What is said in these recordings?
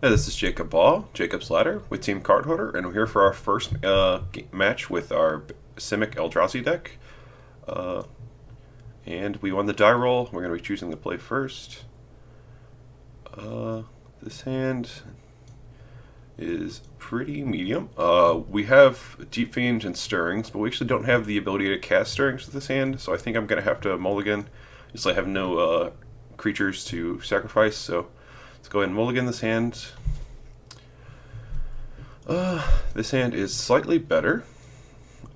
Hey, this is Jacob Baugh, Jacob's Ladder, with Team Cardhoarder, and we're here for our first match with our Simic Eldrazi deck. Uh, and we won the die roll. We're going to be choosing to play first. This hand is pretty medium. We have Deep Fiend and Stirrings, but we actually don't have the ability to cast Stirrings with this hand, so I think I'm going to have to mulligan. Just I have no creatures to sacrifice, so let's go ahead and mulligan this hand. This hand is slightly better,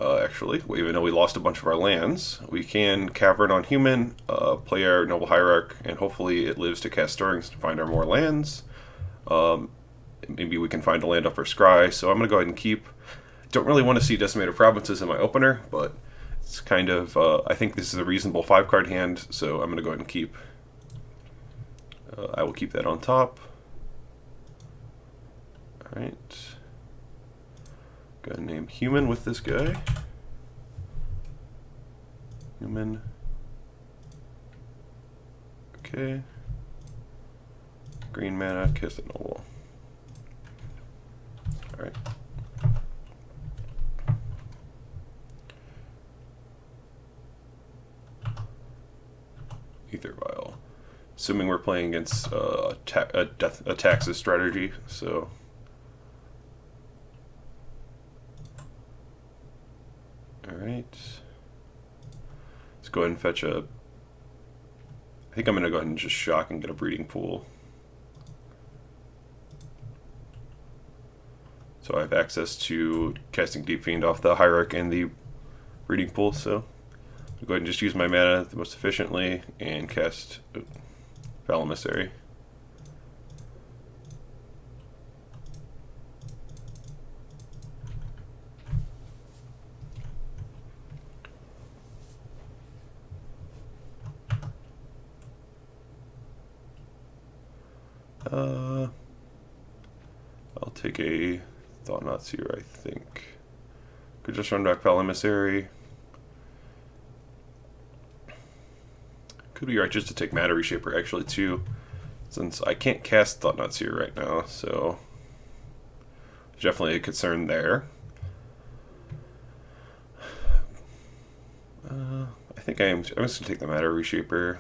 actually. Even though we lost a bunch of our lands, we can Cavern on Human, play our Noble Hierarch, and hopefully it lives to cast Stirrings to find our more lands. Maybe we can find a land up for Scry, so I'm going to go ahead and keep. Don't really want to see Decimator Provinces in my opener, but it's kind of, I think this is a reasonable 5-card hand, so I'm going to go ahead and keep. I will keep that on top. Alright. Go ahead and name Human with this guy. Human. Okay. Green mana, Kiss the Noble. Alright. Ether Vial. Assuming we're playing against a Taxes strategy, so. Alright. Let's go ahead and fetch a. I think I'm going to go ahead and just shock and get a Breeding Pool. So I have access to casting Deep Fiend off the Hierarch and the Breeding Pool, so I'll go ahead and just use my mana the most efficiently and cast Foul Emissary. I'll take a Thought-Knot Seer, I think. Could just run back Foul Emissary. Could be right just to take Matter Reshaper actually too, since I can't cast Thought-Knot Seer right now, so definitely a concern there. I think I'm just gonna take the Matter Reshaper.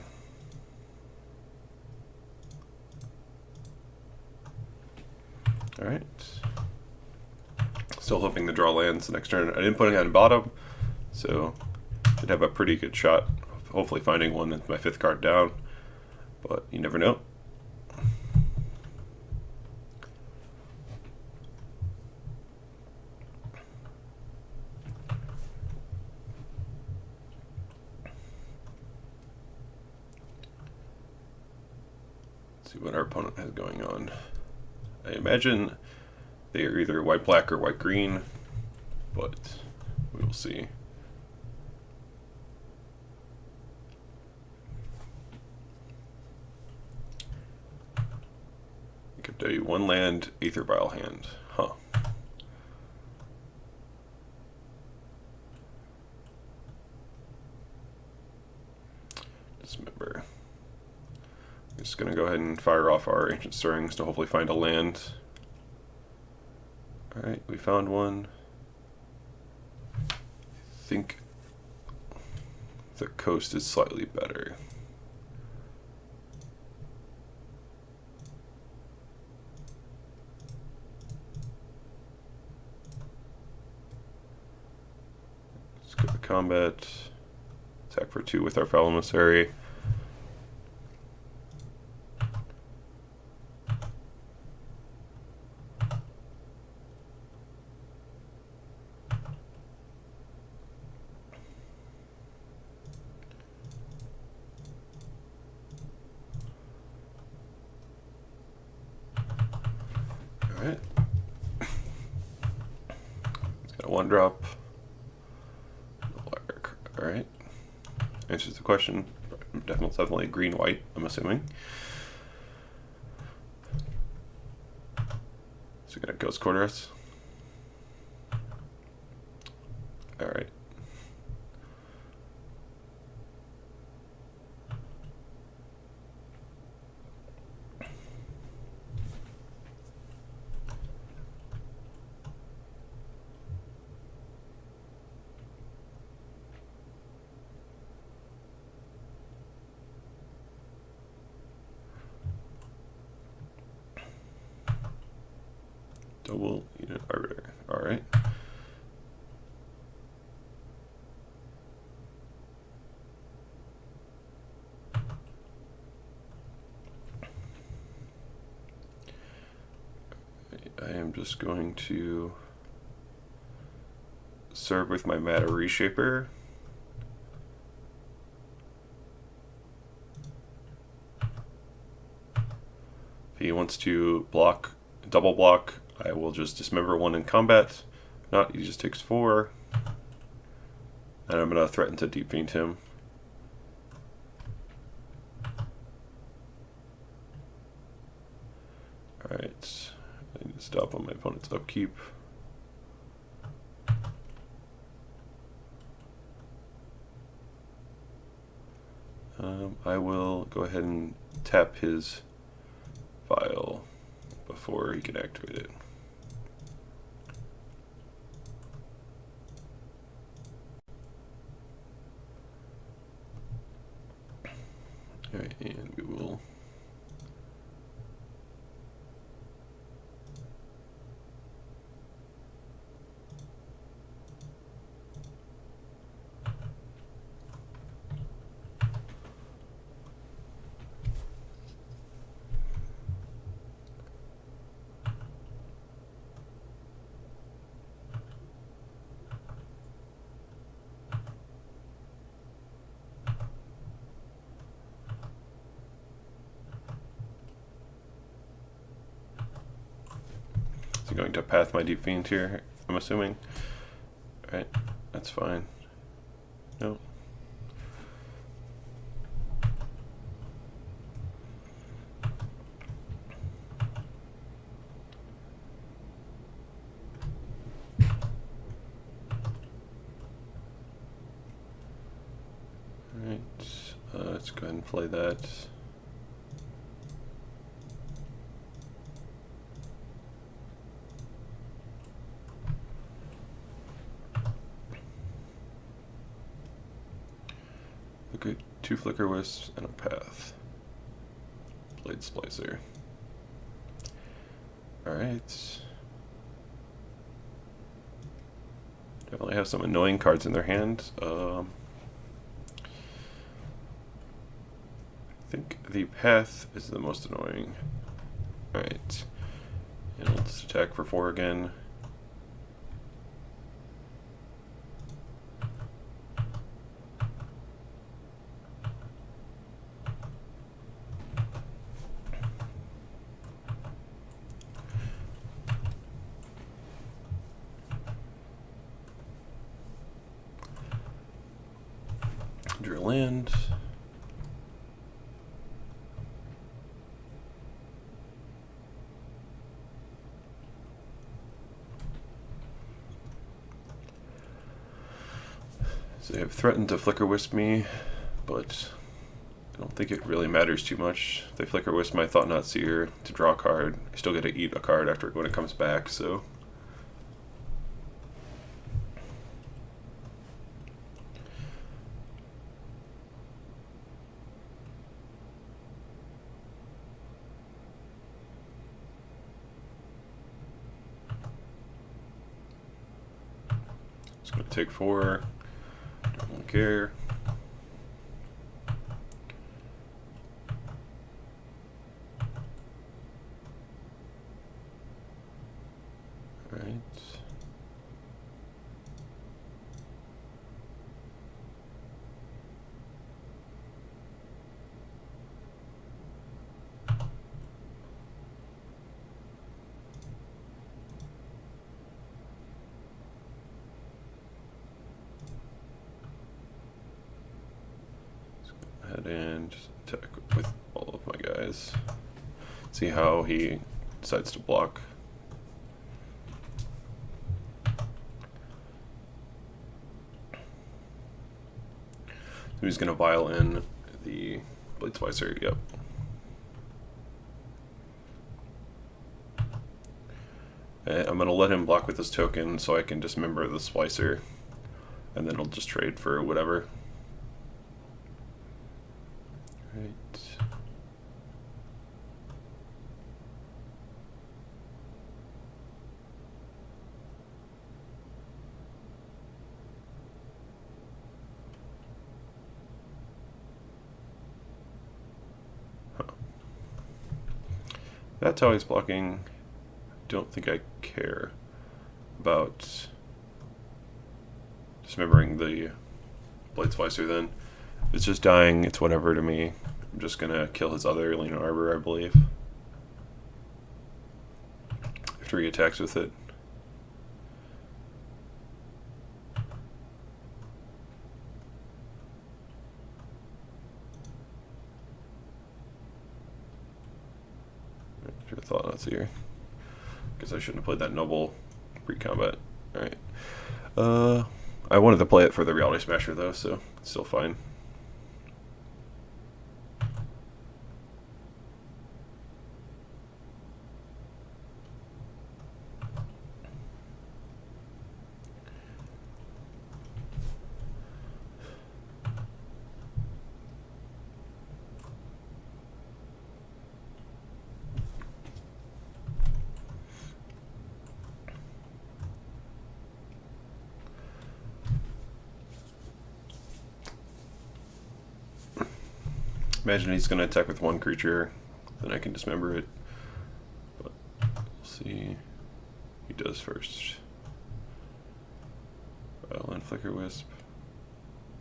Alright. Still hoping to draw lands the next turn. I didn't put it on bottom, so should have a pretty good shot of hopefully finding one with my 5th card down, but you never know. Let's see what our opponent has going on. I imagine they are either white-black or white-green, but we will see. I could do 1 land, Aether Vial hand. Huh. Dismember. I'm just going to go ahead and fire off our Ancient Stirrings to hopefully find a land. Alright, we found one. I think the coast is slightly better. Let's go to combat. Attack for 2 with our Foul Emissary. Alright. It's got a 1-drop. Alright. Answers the question. Definitely green-white, I'm assuming. So we're gonna Ghost Quarter us. Alright. Double unit arbiter. Alright. I am just going to serve with my Matter Reshaper. If he wants to block, double block, I will just dismember one in combat. If not, he just takes 4. And I'm going to threaten to Deep Fiend him. Alright, I need to stop on my opponent's upkeep. I will go ahead and tap his file before he can activate it. Alright, and we will going to path my Deep Fiend here, I'm assuming. Alright, that's fine. No. Alright, let's go ahead and play that. Okay, 2 Flicker Wisps and a Path. Blade Splicer. Alright. Definitely have some annoying cards in their hand. I think the Path is the most annoying. Alright. And let's attack for 4 again. Drew land. So they have threatened to Flicker Wisp me, but I don't think it really matters too much. They Flicker Wisp my Thought Knot Seer to draw a card. I still get to eat a card after when it comes back, so. It's going to take 4. Don't really care. Alright. Head and just attack with all of my guys. See how he decides to block. So he's going to vial in the Blade Splicer, yep. And I'm going to let him block with this token so I can dismember the Splicer, and then I'll just trade for whatever. Right. that's how he's blocking. Don't think I care about dismembering the Blade Splicer then. If it's just dying, it's whatever to me. I'm just gonna kill his other Leaning Arbor, I believe. After he attacks with it. Should have thought not here. Guess I shouldn't have played that noble pre-combat. Alright. I wanted to play it for the Reality Smasher though, so it's still fine. Imagine he's going to attack with one creature, then I can dismember it. But we'll see. He does first. Land Flicker Wisp.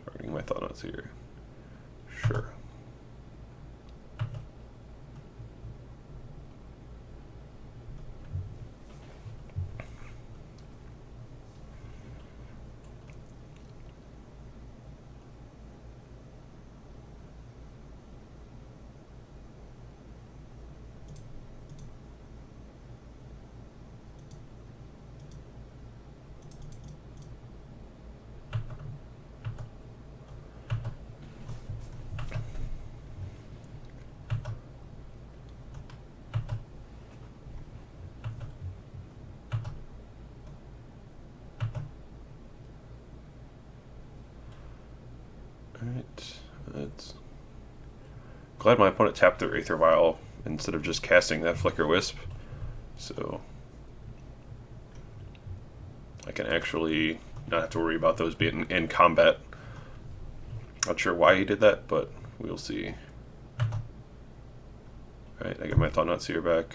Targeting my Thought-Knots here. Sure. Alright, that's glad my opponent tapped their Aether Vial instead of just casting that Flicker Wisp, so I can actually not have to worry about those being in combat. Not sure why he did that, but we'll see. Alright, I get my Thought-Knot Seer back.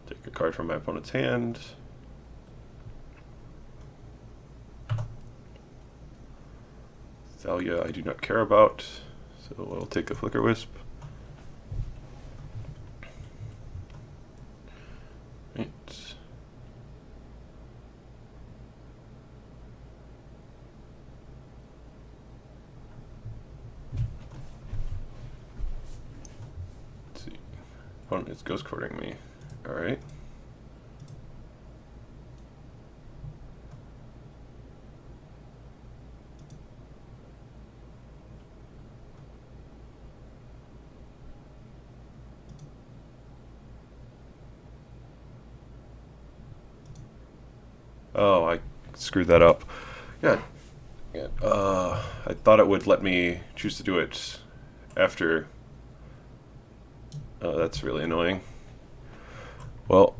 Take a card from my opponent's hand. Thalia I do not care about, so I'll take a Flicker Wisp. Right. Let's see. Opponent is Ghost Courting me. Alright. Oh, I screwed that up. Yeah. I thought it would let me choose to do it after. Oh, that's really annoying. Well,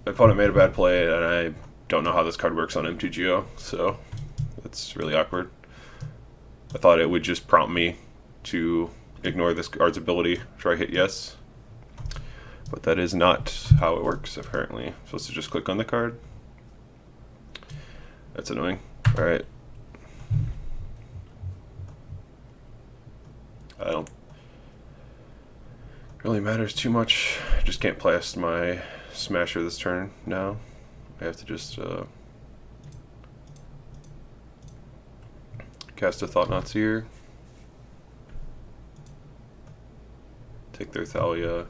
my opponent made a bad play, and I don't know how this card works on MTGO, so that's really awkward. I thought it would just prompt me to ignore this card's ability after I hit yes. But that is not how it works, apparently. I'm supposed to just click on the card. That's annoying. Alright. I don't really matters too much. I just can't blast my Smasher this turn now. I have to just cast a Thought-Knot Seer. Take their Thalia.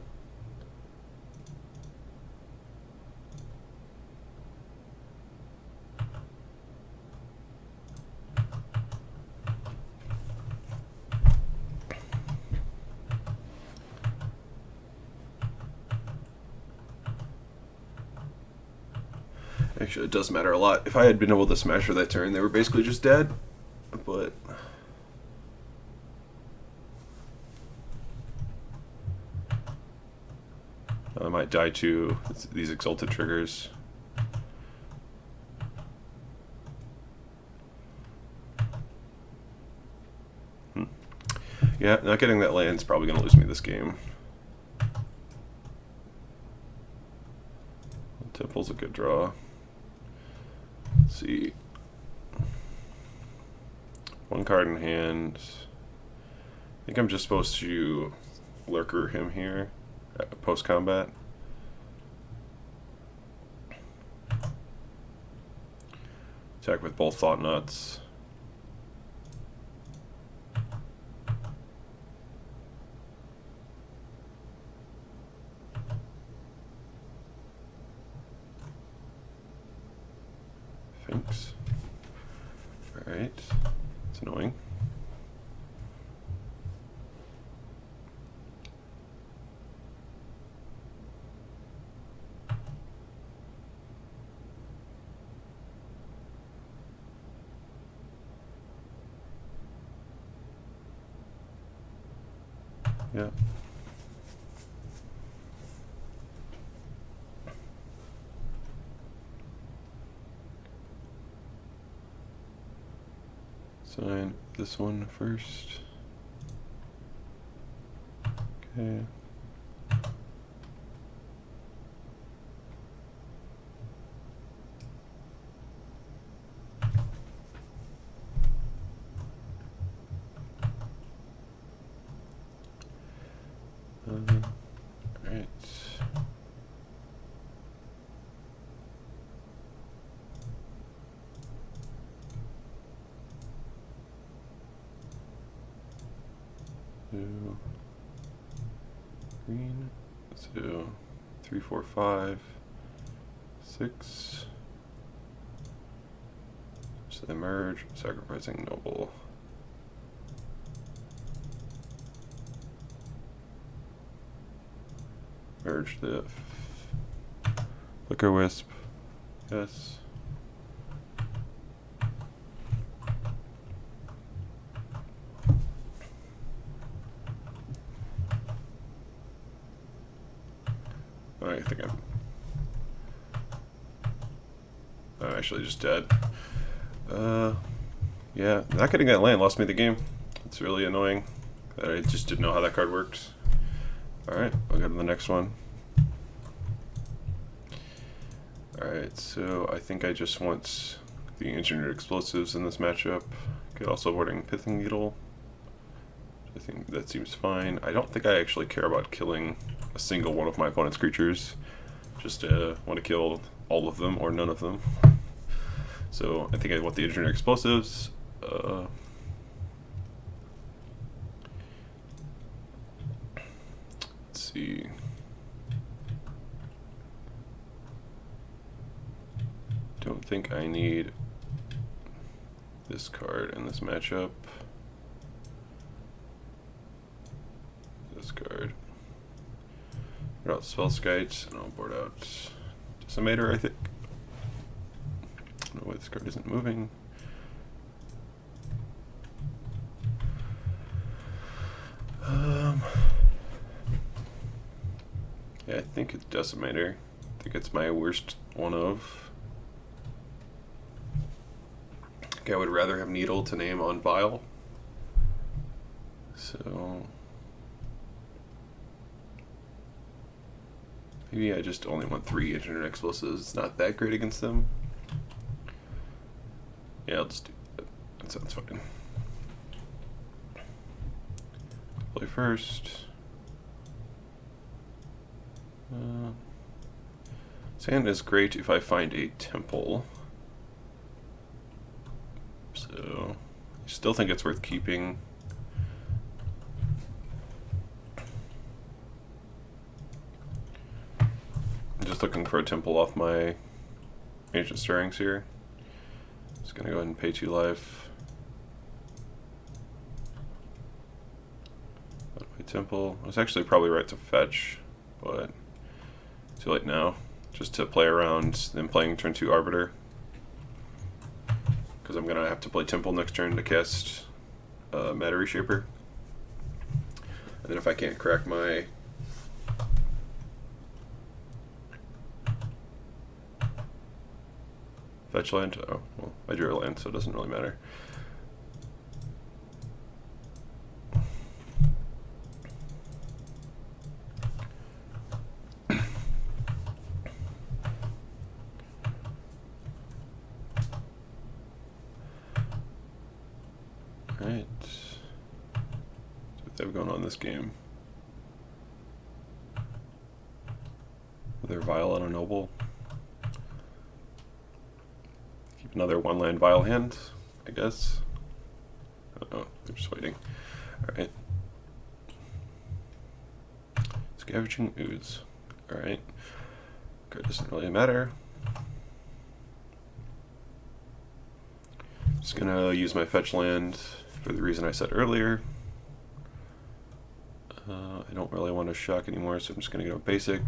Actually, it does matter a lot. If I had been able to Smasher that turn, they were basically just dead. But I might die to these Exalted triggers. Yeah, Yeah, not getting that land's probably going to lose me this game. Temple's a good draw. Let's see. One card in hand. I think I'm just supposed to lurker him here post combat. Attack with both Thought Nuts. Thanks. Alright. It's annoying. Yeah. Sign this one first. Okay. Right. Two. Green. So 3, 4, 5, 6. So they merge, sacrificing noble. Merge the Flicker Wisp. Yes. I think I'm actually just dead. Yeah, not getting that land lost me the game. It's really annoying. I just didn't know how that card works. Alright, I'll go to the next one. Alright, so I think I just want the engineered explosives in this matchup. Could also avoiding Pithing Needle. I think that seems fine. I don't think I actually care about killing a single one of my opponent's creatures. Just want to kill all of them or none of them. So I think I want the engineered explosives. Let's see. Don't think I need this card in this matchup. This card. Board out Spellskite, and I'll board out Decimator, I think. I don't know why this card isn't moving. Yeah, I think it's Decimator. I think it's my worst one of. I would rather have Needle to name on Vial. So maybe I just only want 3 engineered explosives. It's not that great against them. Yeah, I'll just do that. That sounds fine. Play first. Sand is great if I find a temple. So I still think it's worth keeping. I'm just looking for a temple off my Ancient Stirrings here. Just gonna go ahead and pay 2 life. My temple. I was actually probably right to fetch, but too late now. Just to play around them playing turn 2 Arbiter. Because I'm gonna have to play Temple next turn to cast Matter Reshaper. And then if I can't crack my fetch land, oh well, I drew a land, so it doesn't really matter. have going on this game? Their Vial on a Noble. Keep another 1-land Vial hand, I guess. Oh, they're just waiting. Alright. Scavenging Ooze. Alright. Good, doesn't really matter. Just gonna use my fetch land for the reason I said earlier. I don't really want to shock anymore, so I'm just gonna go basic.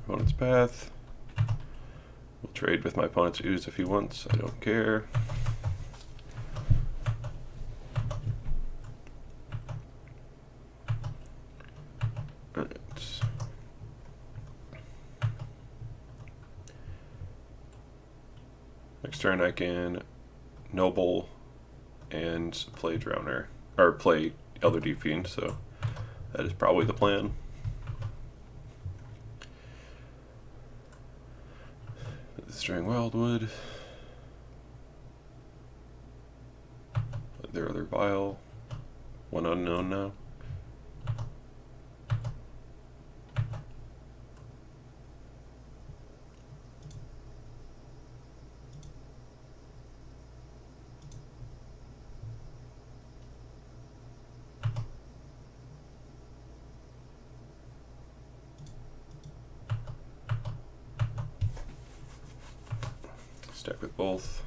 Opponent's path. We'll trade with my opponent's ooze if he wants. I don't care. Alright. Next turn I can Noble and play Drowner. Or play Elder Deep Fiend, so that is probably the plan. Destroying Wildwood. Their other Vial. One unknown now. Stack with both.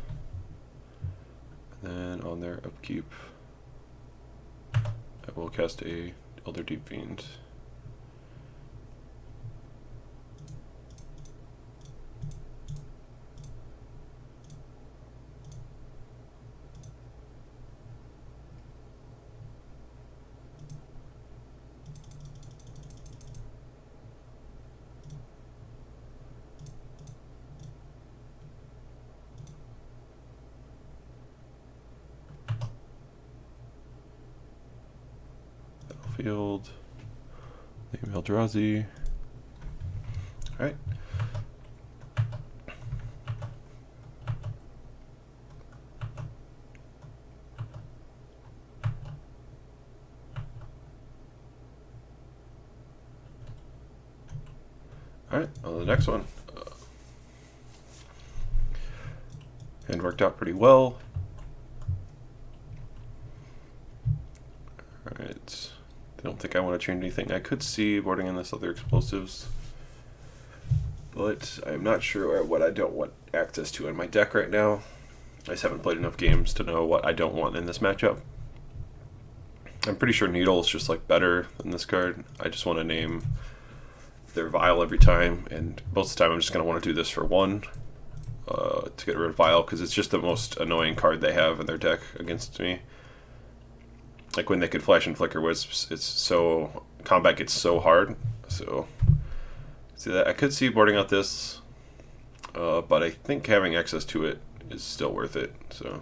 And then on their upkeep, I will cast a Elder Deep Fiend. Field, name Eldrazi. Alright. Alright, on to the next one. And worked out pretty well. Alright. I don't think I want to change anything. I could see boarding in this other explosives, but I'm not sure what I don't want access to in my deck right now. I just haven't played enough games to know what I don't want in this matchup. I'm pretty sure Needle is just like better than this card. I just want to name their Vial every time, and most of the time I'm just going to want to do this for one to get rid of Vial, because it's just the most annoying card they have in their deck against me. Like when they could Flash and Flicker Wisps, it's so, combat gets so hard. So, see that I could see boarding out this, but I think having access to it is still worth it. So,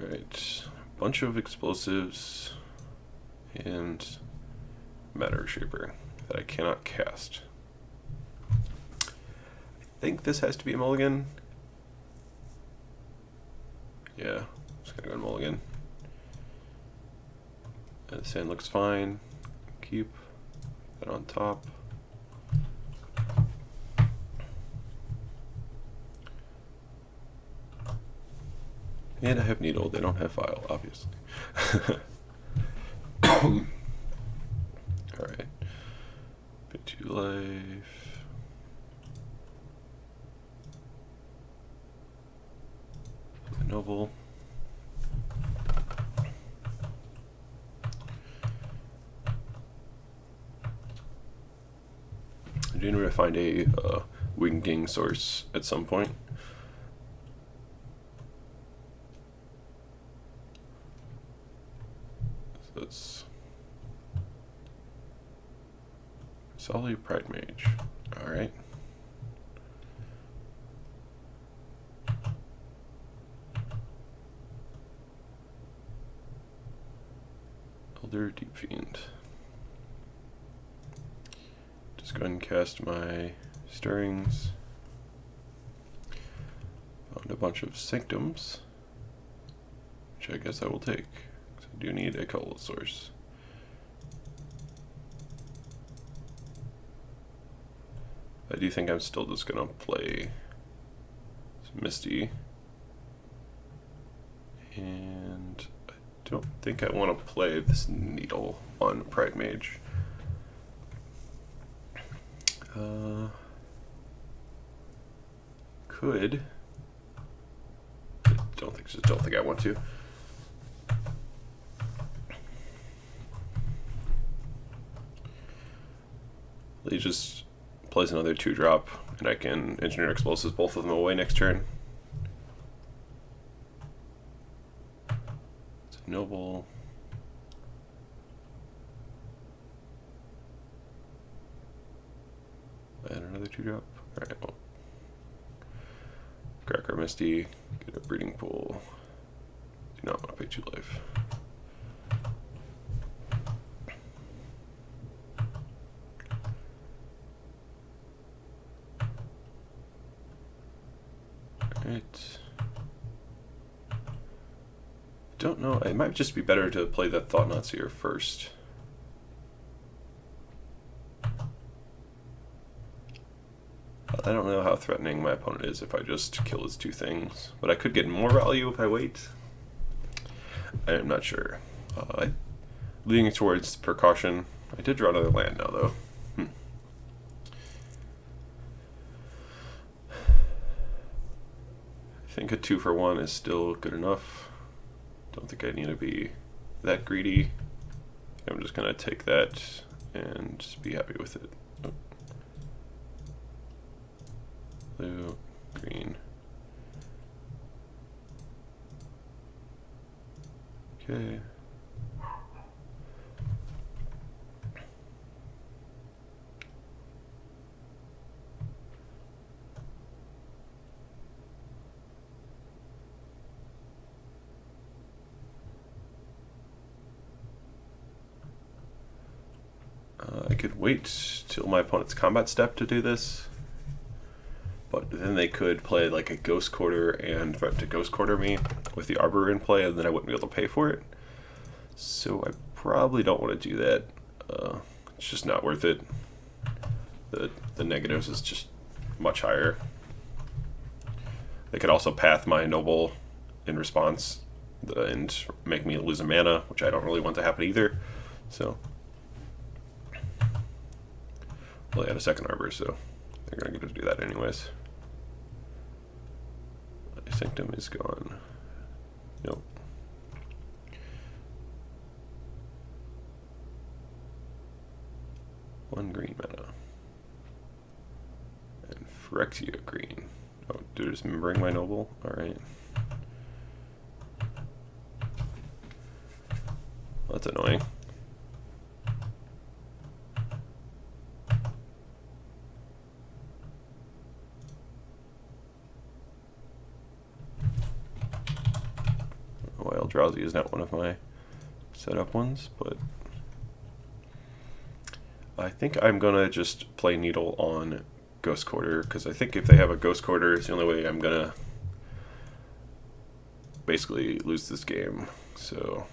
alright, bunch of explosives and Matter Shaper that I cannot cast. I think this has to be a mulligan. Yeah, just gonna go mulligan. And the sand looks fine. Keep that on top. And I have Needle, they don't have Vial, obviously. Alright. Bit 2 life. Noble. I do need to find a Winging source at some point. So it's Solly Pride Mage. Alright. Elder Deep Fiend. Just go ahead and cast my Stirrings. Found a bunch of Sanctums, which I guess I will take, because I do need a Color Source. I do think I'm still just going to play Misty. And I don't think I want to play this Needle on Pride Mage. Could. Don't think I want to. He just plays another 2-drop, and I can Engineer Explosives both of them away next turn. It's a Noble. And another 2-drop. Alright, well. Cracker Misty, get a Breeding Pool. Do not want to pay 2 life. Alright. Don't know, it might just be better to play that Thought-Knot Seer first. I don't know how threatening my opponent is if I just kill his 2 things, but I could get more value if I wait. I am not sure. Leaning towards Precaution. I did draw another land now, though. I think a 2-for-1 is still good enough. Don't think I need to be that greedy. I'm just going to take that and just be happy with it. Blue, green. Okay. I could wait till my opponent's combat step to do this. But then they could play like a Ghost Quarter and threaten to Ghost Quarter me with the Arbor in play, and then I wouldn't be able to pay for it. So I probably don't want to do that. It's just not worth it. The negatives is just much higher. They could also path my Noble in response and make me lose a mana, which I don't really want to happen either. So, well, I had a second Arbor, so they're going to get to do that anyways. Sanctum is gone. Nope. One green mana. And Phyrexia green. Oh, dude, dismembering my Noble? Alright. Well, that's annoying. Eldrazi is not one of my setup ones, but I think I'm gonna just play Needle on Ghost Quarter, because I think if they have a Ghost Quarter, it's the only way I'm gonna basically lose this game. So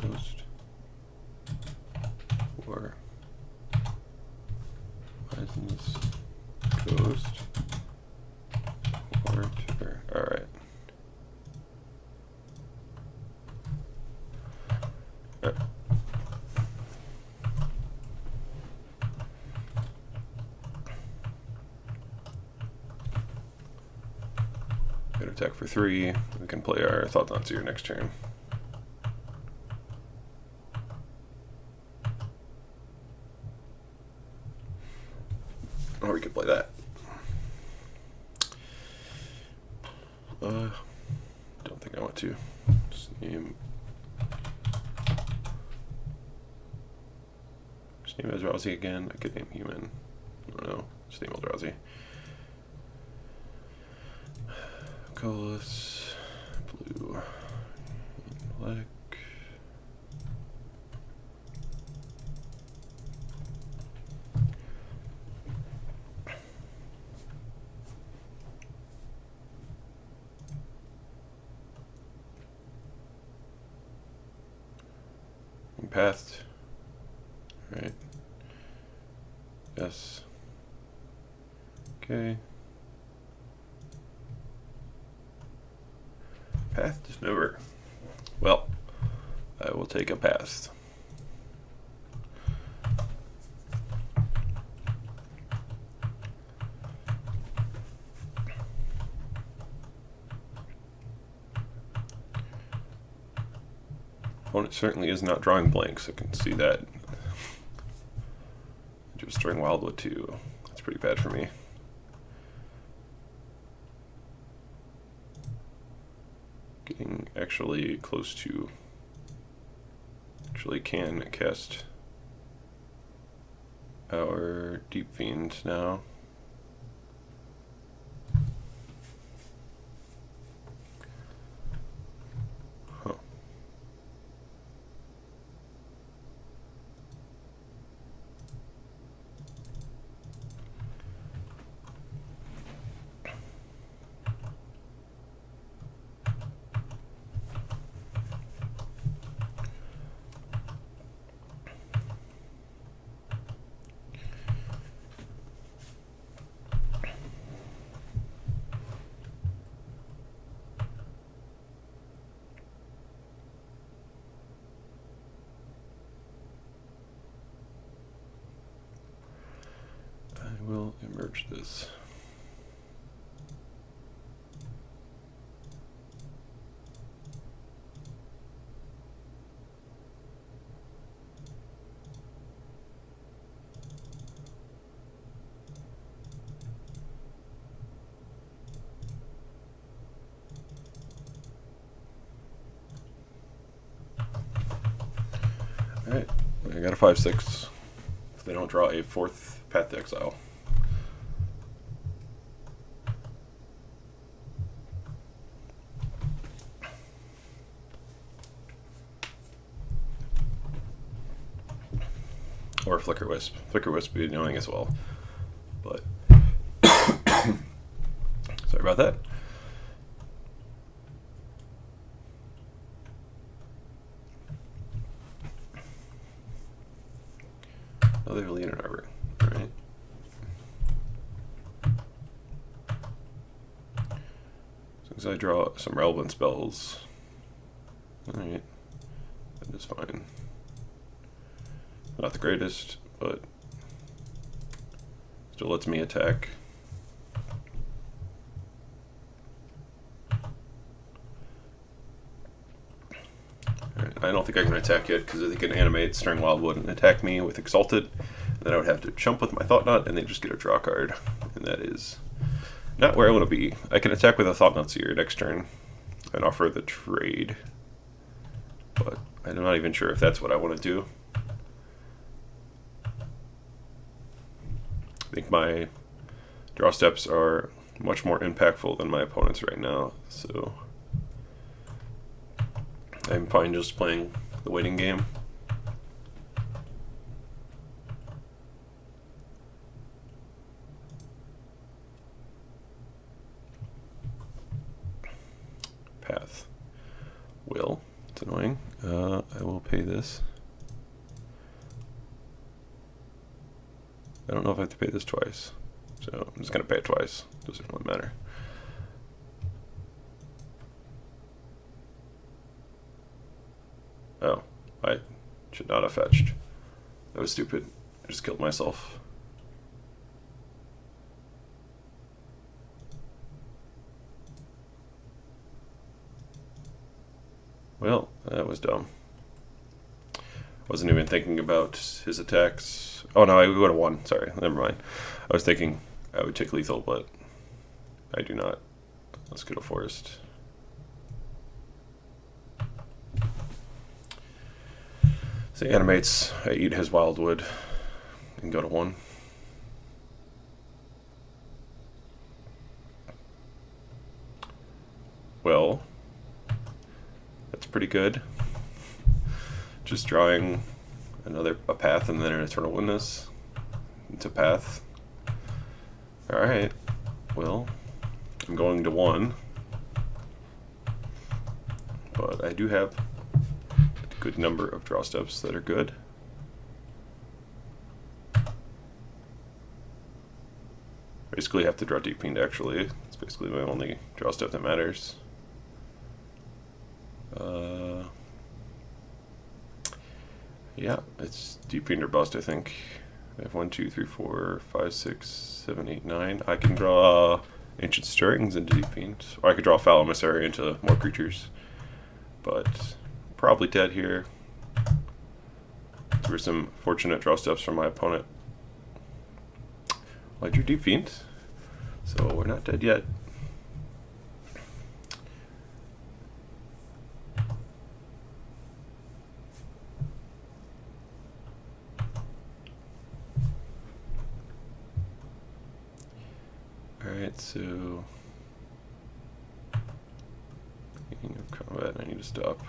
Ghost. Or License Ghost Quarter. Alright. Good attack for 3. We can play our Thought-Knot Seer next turn. Or we could play that. Don't think I want to. Just Name Eldrazi again. I could name human. I don't know. Just name Eldrazi. Colorless, blue, black. Pathed. Right. Yes. Okay. Path is never. Well, I will take a path. Opponent certainly is not drawing blanks. I can see that. Just drawing Wildwood too. That's pretty bad for me. Getting actually close to. Actually can cast our Deep Fiend now. Huh. I will emerge this. Alright, I got a 5/6. If they don't draw a 4th Path to Exile. Or Flicker Wisp. Flicker Wisp would be annoying as well. But sorry about that. Another Leader Arbor. Alright. As long as I draw some relevant spells. Alright. That is fine. Not the greatest, but still lets me attack. Alright, I don't think I can attack yet because they can animate Stirring Wildwood and attack me with Exalted. Then I would have to jump with my Thought Knot and then just get a draw card. And that is not where I want to be. I can attack with a Thought Knot Seer next turn and offer the trade. But I'm not even sure if that's what I want to do. I think my draw steps are much more impactful than my opponent's right now, so I'm fine just playing the waiting game. Path. Will. It's annoying. I will pay this. I don't know if I have to pay this twice, so I'm just going to pay it twice. Doesn't really matter. Oh, I should not have fetched. That was stupid. I just killed myself. Well, that was dumb. Wasn't even thinking about his attacks. Oh no, I would go to 1. Sorry, never mind. I was thinking I would take lethal, but I do not. Let's go to Forest. So he animates. I eat his Wildwood. and go to 1. Well, that's pretty good. Just drawing a path and then an Eternal Witness into path. Alright, well, I'm going to 1. But I do have a good number of draw steps that are good. Basically have to draw Deep Fiend actually. It's basically my only draw step that matters. Yeah, it's Deep Fiend or bust, I think. I have 1, 2, 3, 4, 5, 6, 7, 8, 9. I can draw Ancient Stirrings into Deep Fiend, or I could draw Foul Emissary into more creatures. But probably dead here. There were some fortunate draw steps from my opponent. Well, I drew Deep Fiend, so we're not dead yet. Alright, so beginning of combat, I need to stop.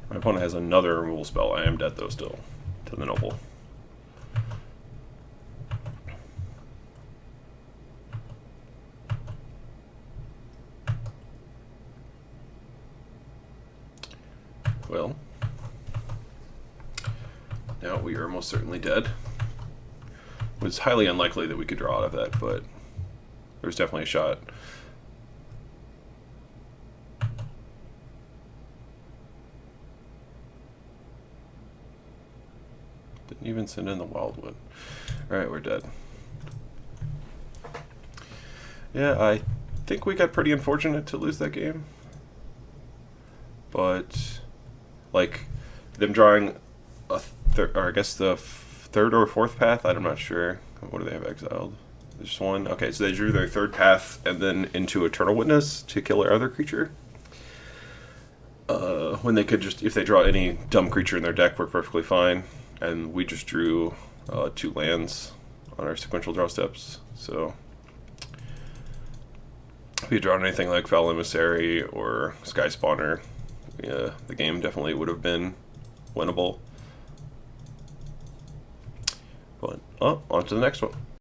My opponent has another removal spell. I am dead though still to the Noble. Well, now we are most certainly dead. It was highly unlikely that we could draw out of that, but there was definitely a shot. Didn't even send in the Wildwood. Alright, we're dead. Yeah, I think we got pretty unfortunate to lose that game. But, like, them drawing a or I guess the third or fourth path, I'm not sure. What do they have exiled? There's one. Okay, so they drew their third path and then into Eternal Witness to kill their other creature. When they could just, if they draw any dumb creature in their deck, we're perfectly fine. And we just drew 2 lands on our sequential draw steps. So if we had drawn anything like Foul Emissary or Sky Spawner, yeah, the game definitely would have been winnable. But on to the next one.